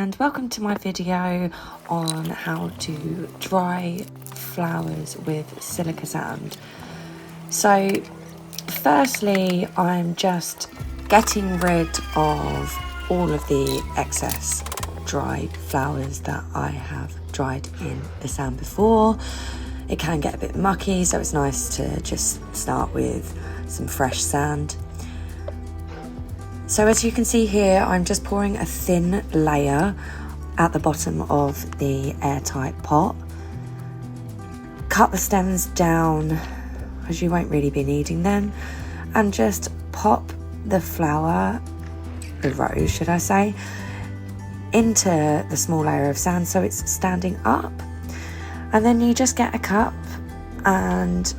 and welcome to my video on how to dry flowers with silica sand. So firstly, I'm just getting rid of all of the excess dried flowers that I have dried in the sand before. It can get a bit mucky, so it's nice to just start with some fresh sand. So as you can see here, I'm just pouring a thin layer at the bottom of the airtight pot. Cut the stems down, as you won't really be needing them, and just pop the flower, the rose should I say, into the small layer of sand so it's standing up. And then you just get a cup and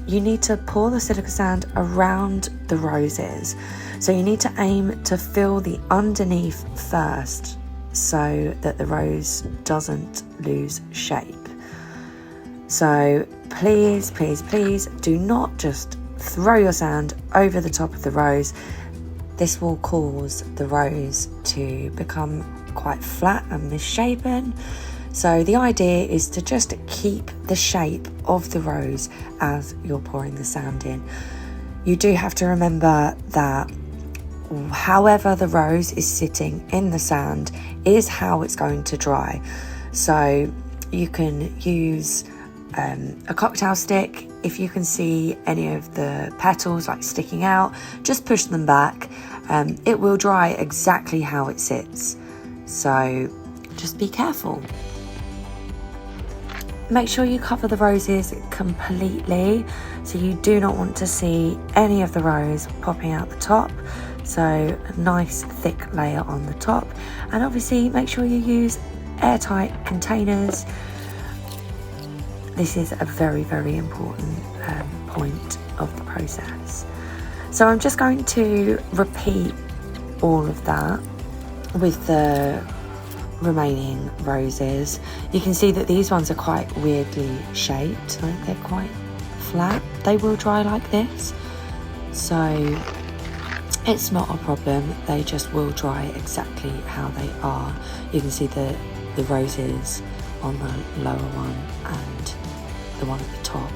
you need to pour the silica sand around the roses. So you need to aim to fill the underneath first so that the rose doesn't lose shape. So please, please, please do not just throw your sand over the top of the rose. This will cause the rose to become quite flat and misshapen. So the idea is to just keep the shape of the rose as you're pouring the sand in. You do have to remember that however the rose is sitting in the sand is how it's going to dry. So you can use a cocktail stick. If you can see any of the petals like sticking out, just push them back. It will dry exactly how it sits. So just be careful. Make sure you cover the roses completely, so you do not want to see any of the rose popping out the top. So a nice thick layer on the top, and obviously make sure you use airtight containers. This is a very, very important point of the process. So I'm just going to repeat all of that with the remaining roses. You can see that these ones are quite weirdly shaped, like they're quite flat. They will dry like this, so it's not a problem. They just will dry exactly how they are. You can see the roses on the lower one and the one at the top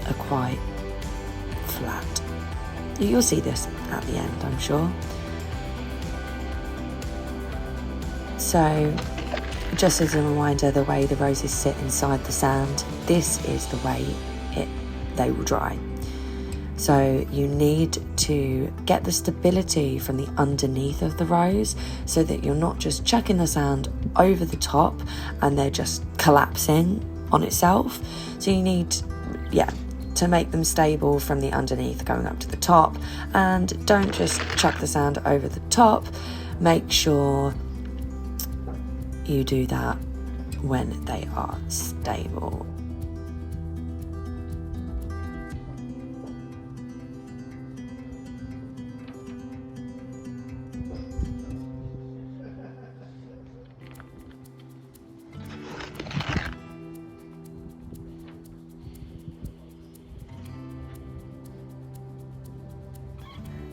are quite flat. You'll see this at the end, I'm sure. So just as a reminder, the way the roses sit inside the sand, this is the way they will dry. So you need to get the stability from the underneath of the rose so that you're not just chucking the sand over the top and they're just collapsing on itself. So you need, to make them stable from the underneath going up to the top, and don't just chuck the sand over the top. Make sure you do that when they are stable.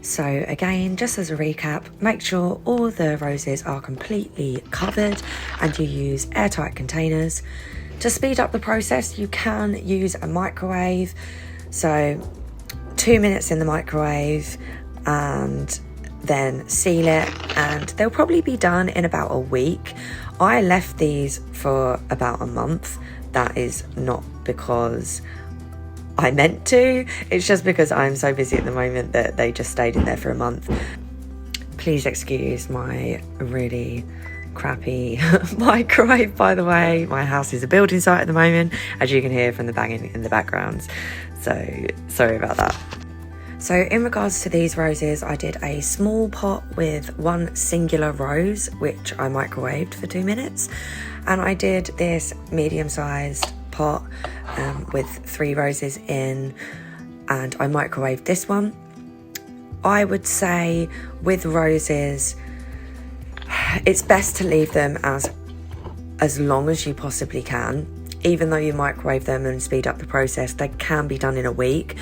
So again, just as a recap, make sure all the roses are completely covered and you use airtight containers. To speed up the process, you can use a microwave. So 2 minutes in the microwave and then seal it, and they'll probably be done in about a week. I left these for about a month. That is not because I meant to, it's just because I'm so busy at the moment that they just stayed in there for a month. Please excuse my really crappy microwave, by the way. My house is a building site at the moment, as you can hear from the banging in the background, so sorry about that. So in regards to these roses, I did a small pot with one singular rose, which I microwaved for 2 minutes, and I did this medium-sized pot with 3 roses in, and I microwaved this one. I would say with roses, it's best to leave them as long as you possibly can. Even though you microwave them and speed up the process, they can be done in a week.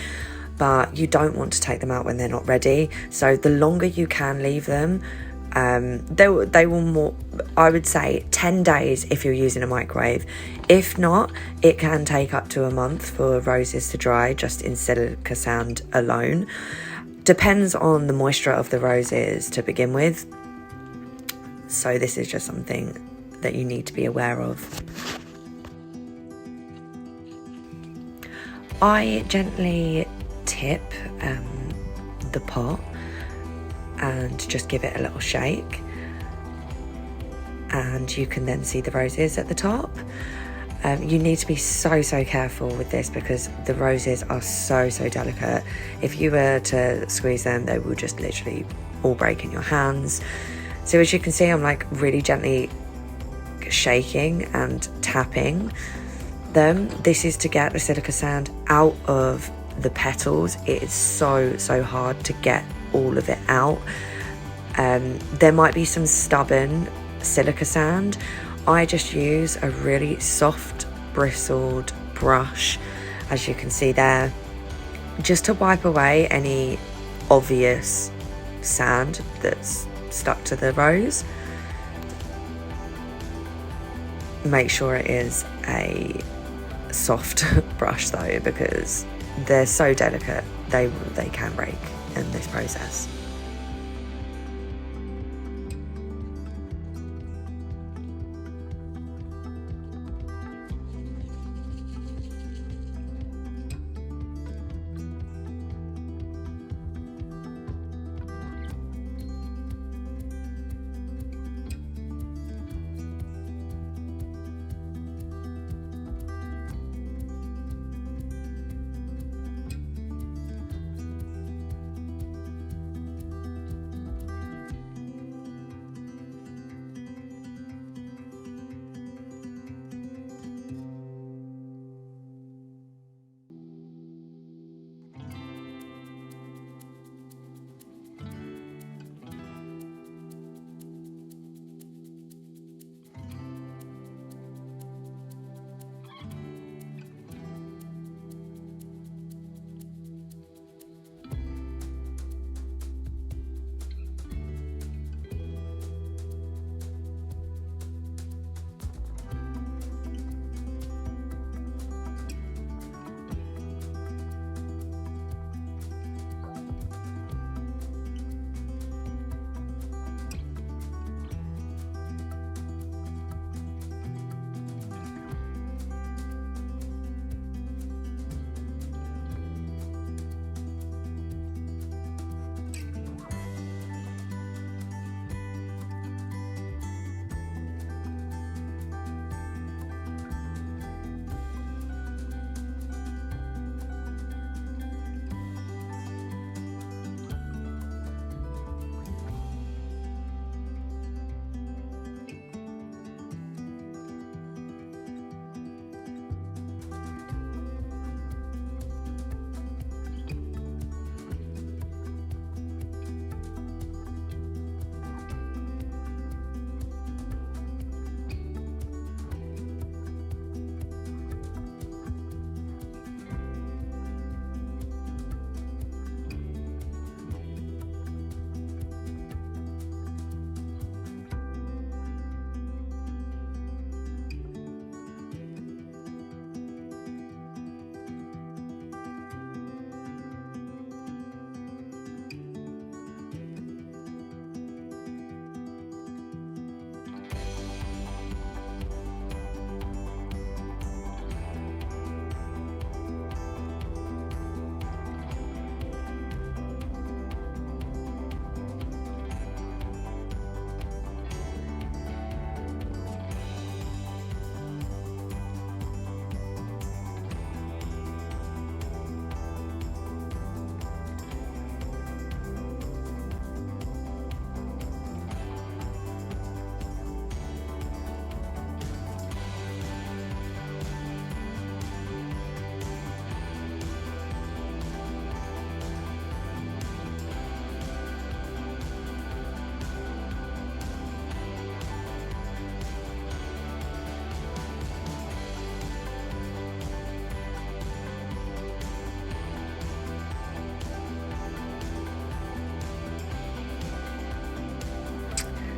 but you don't want to take them out when they're not ready. So the longer you can leave them, They will more, I would say 10 days if you're using a microwave. If not, it can take up to a month for roses to dry just in silica sand alone. Depends on the moisture of the roses to begin with. So this is just something that you need to be aware of. I gently tip the pot and just give it a little shake, and you can then see the roses at the top. You need to be so careful with this because the roses are so delicate. If you were to squeeze them, they will just literally all break in your hands. So as you can see, I'm like really gently shaking and tapping them. This is to get the silica sand out of the petals. It is so hard to get all of it out. There might be some stubborn silica sand. I just use a really soft bristled brush, as you can see there, just to wipe away any obvious sand that's stuck to the rose. Make sure it is a soft brush though, because they're so delicate, they can break in this process.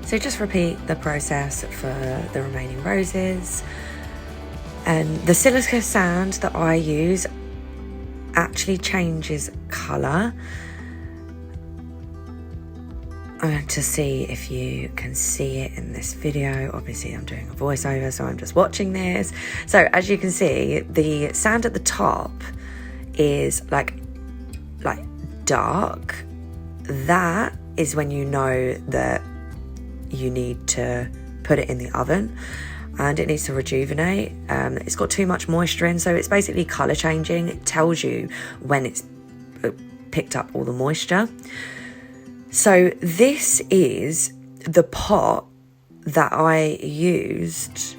So just repeat the process for the remaining roses. And the silica sand that I use actually changes colour. I'm going to see if you can see it in this video. Obviously I'm doing a voiceover, so I'm just watching this. So as you can see, the sand at the top is like dark. That is when you know that you need to put it in the oven and it needs to rejuvenate. It's got too much moisture in, so it's basically colour changing. It tells you when it's picked up all the moisture. So this is the pot that I used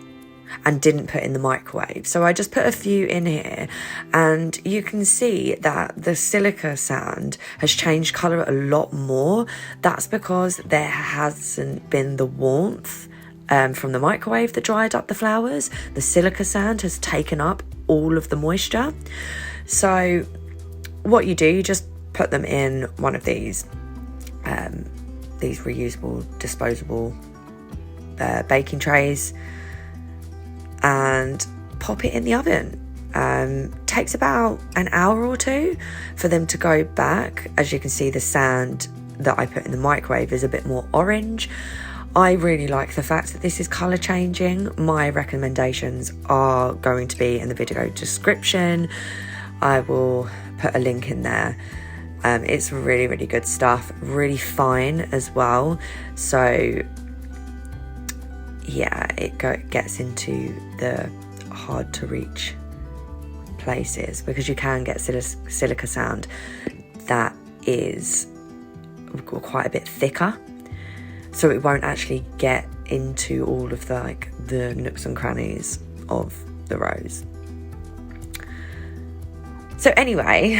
and didn't put in the microwave. So I just put a few in here, and you can see that the silica sand has changed colour a lot more. That's because there hasn't been the warmth from the microwave that dried up the flowers. The silica sand has taken up all of the moisture. So what you do, you just put them in one of these reusable, disposable baking trays and pop it in the oven. Takes about an hour or two for them to go back. As you can see, the sand that I put in the microwave is a bit more orange. I really like the fact that this is colour changing. My recommendations are going to be in the video description. I will put a link in there. It's really, really good stuff, really fine as well. So yeah, it gets into the hard to reach places, because you can get silica sand that is quite a bit thicker, so it won't actually get into all of the nooks and crannies of the rose. So anyway,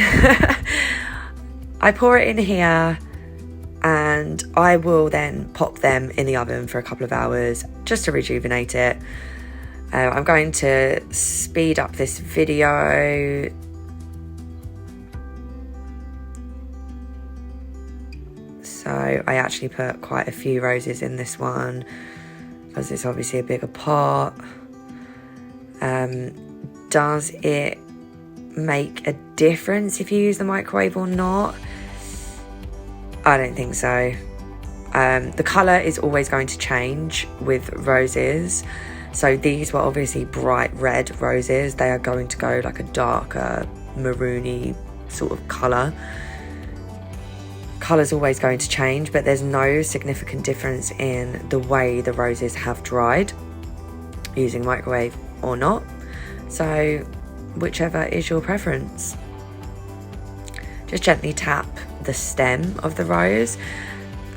I pour it in here and I will then pop them in the oven for a couple of hours just to rejuvenate it. I'm going to speed up this video. So I actually put quite a few roses in this one because it's obviously a bigger pot. Does it make a difference if you use the microwave or not? I don't think so. The colour is always going to change with roses. So these were obviously bright red roses. They are going to go like a darker maroony sort of colour. Colour's always going to change, but there's no significant difference in the way the roses have dried using microwave or not. So whichever is your preference. Just gently tap the stem of the rose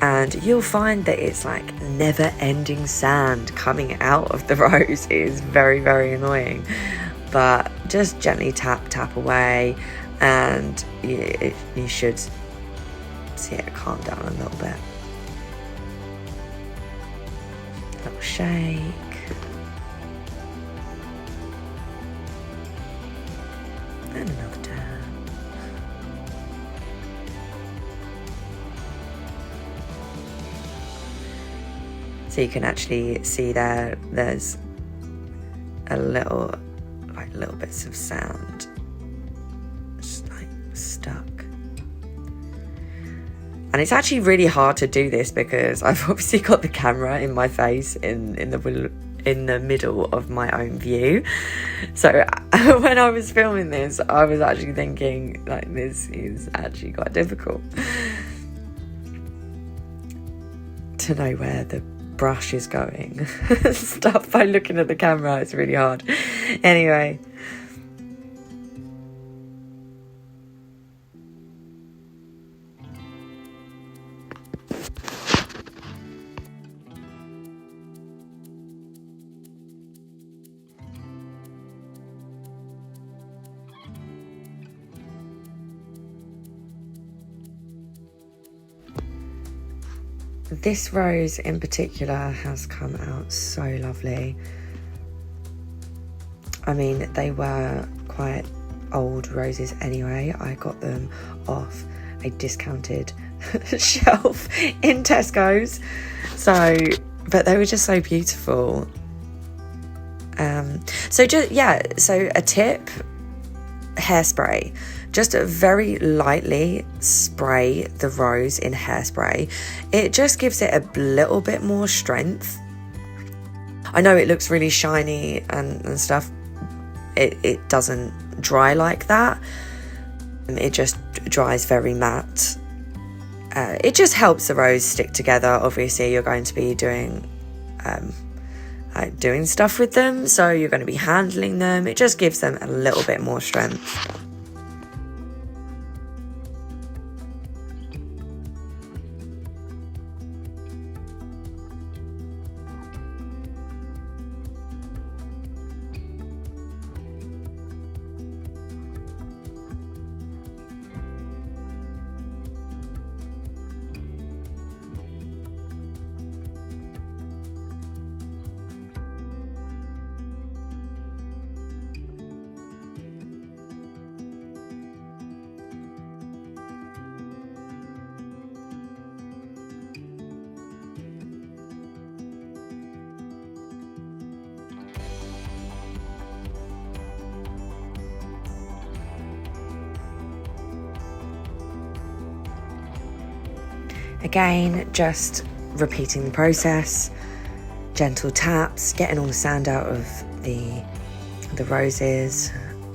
and you'll find that it's like never-ending sand coming out of the rose. It is very, very annoying, but just gently tap away and you should see it calm down a little bit. A little shake. And another dab. So you can actually see there's a little bits of sand just like stuck. And it's actually really hard to do this because I've obviously got the camera in my face in the middle of my own view. So when I was filming this, I was actually thinking like this is actually quite difficult to know where the brush is going. Stuff by looking at the camera, it's really hard. Anyway. This rose in particular has come out so lovely. I mean, they were quite old roses anyway. I got them off a discounted shelf in Tesco's. So, but they were just so beautiful. So a tip, hairspray. Just very lightly spray the rose in hairspray. It just gives it a little bit more strength. I know it looks really shiny and stuff. It doesn't dry like that. It just dries very matte. It just helps the rose stick together. Obviously, you're going to be doing stuff with them, so you're going to be handling them. It just gives them a little bit more strength. Again, just repeating the process, gentle taps, getting all the sand out of the roses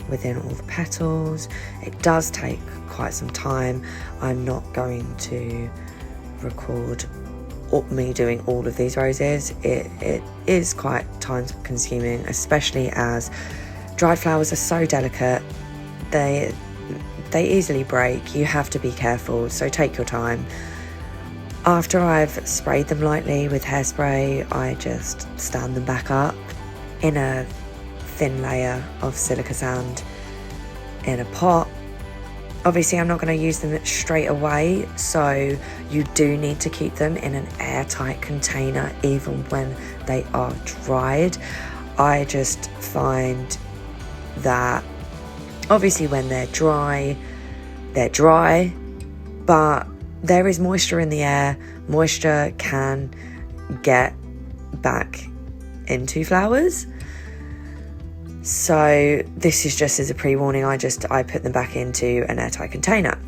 within all the petals. It does take quite some time. I'm not going to record me doing all of these roses. It is quite time consuming, especially as dried flowers are so delicate. They easily break. You have to be careful, so take your time. After I've sprayed them lightly with hairspray, I just stand them back up in a thin layer of silica sand in a pot. Obviously, I'm not going to use them straight away, so you do need to keep them in an airtight container even when they are dried. I just find that obviously when they're dry, but there is moisture in the air. Moisture can get back into flowers. So this is just as a pre-warning. I put them back into an airtight container.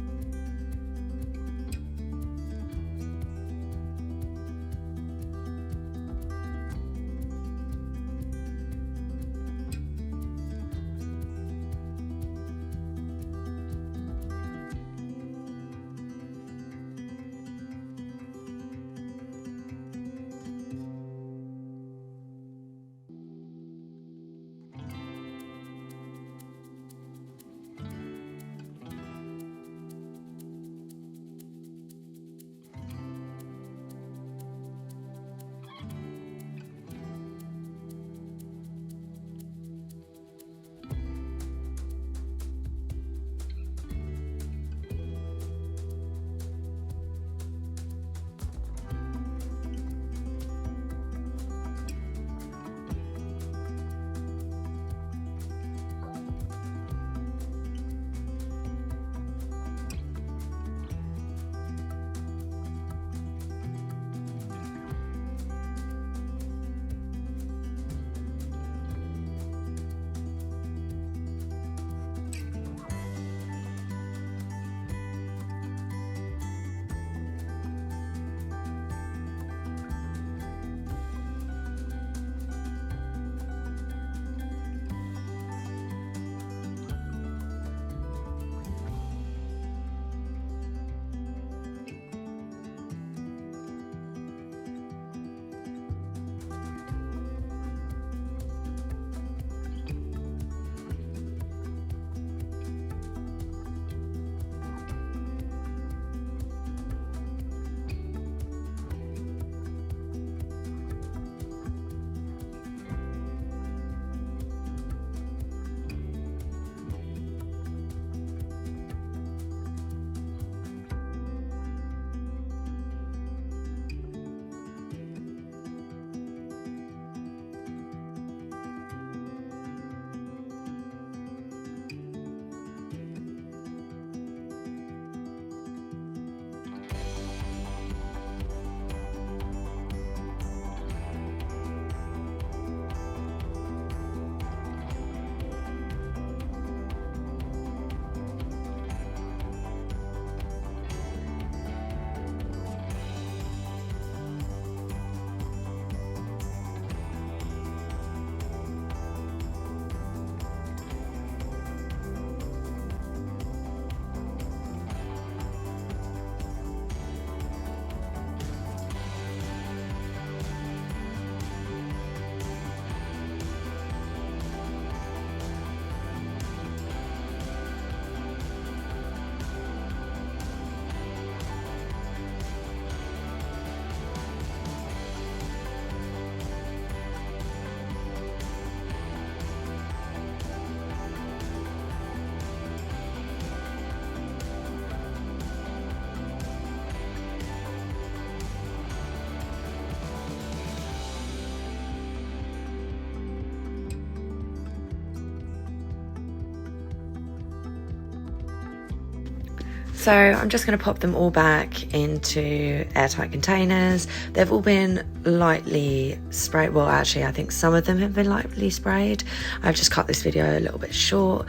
So I'm just going to pop them all back into airtight containers. They've all been lightly sprayed. Well, actually, I think some of them have been lightly sprayed. I've just cut this video a little bit short.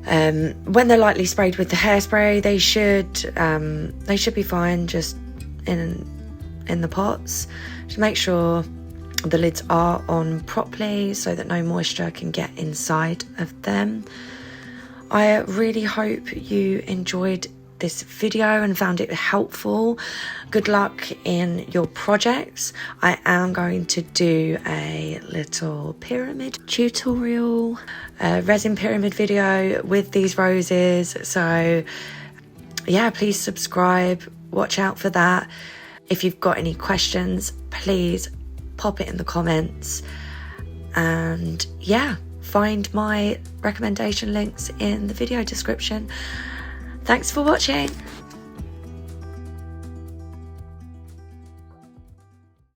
When they're lightly sprayed with the hairspray, they should be fine just in the pots. Just make sure the lids are on properly so that no moisture can get inside of them. I really hope you enjoyed this video and found it helpful. Good luck in your projects. I am going to do a little pyramid tutorial, resin pyramid video with these roses. So yeah, please subscribe, watch out for that. If you've got any questions, please pop it in the comments. And yeah, find my recommendation links in the video description. Thanks for watching.